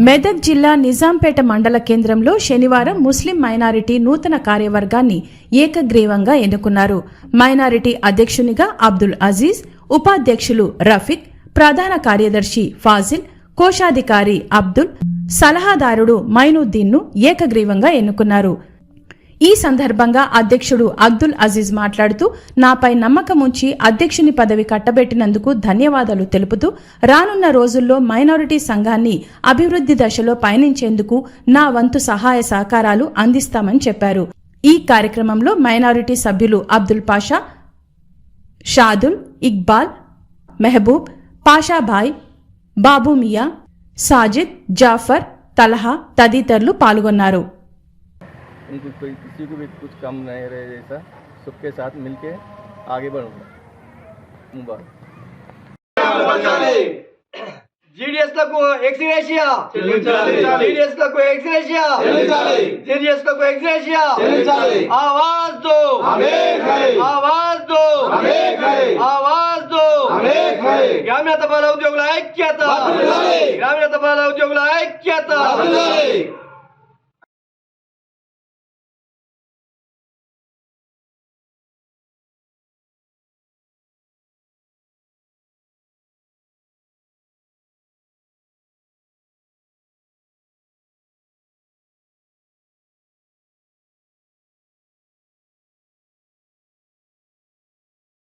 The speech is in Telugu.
మెదక్ జిల్లా నిజాంపేట మండల కేంద్రంలో శనివారం ముస్లిం మైనారిటీ నూతన కార్యవర్గాన్ని ఏకగ్రీవంగా ఎన్నుకున్నారు. మైనారిటీ అధ్యక్షునిగా అబ్దుల్ అజీజ్, ఉపాధ్యక్షులు రఫీక్, ప్రధాన కార్యదర్శి ఫాజిల్, కోశాధికారి అబ్దుల్, సలహాదారుడు మైనుద్దీన్ను ఏకగ్రీవంగా ఎన్నుకున్నారు. ఈ సందర్భంగా అధ్యక్షుడు అబ్దుల్ అజీజ్ మాట్లాడుతూ, నాపై నమ్మకం ఉంచి అధ్యక్షుని పదవి కట్టబెట్టినందుకు ధన్యవాదాలు తెలుపుతూ, రానున్న రోజుల్లో మైనారిటీ సంఘాన్ని అభివృద్ధి దశలో పయనించేందుకు నా వంతు సహాయ సహకారాలు అందిస్తామని చెప్పారు. ఈ కార్యక్రమంలో మైనారిటీ సభ్యులు అబ్దుల్ పాషా, షాదుల్, ఇక్బాల్, మెహబూబ్, పాషాభాయ్, బాబు మియా, సాజిద్, జాఫర్, తలహా తదితరులు పాల్గొన్నారు. उनको कोई किसी को भी कुछ कम नहीं रहे, जैसा सबके साथ मिलके आगे बढ़ूंगा। मुबारक। जीडीएस को एक्सग्रेशिया, जीडीएस को एक्सग्रेशिया, जीडीएस को एक्सग्रेशिया, आवाज दो, आवाज दो, आवाज दो। ग्रामीण तपाला उद्योगला ऐक्यता, ग्रामीण तपाला उद्योगला ऐक्यता।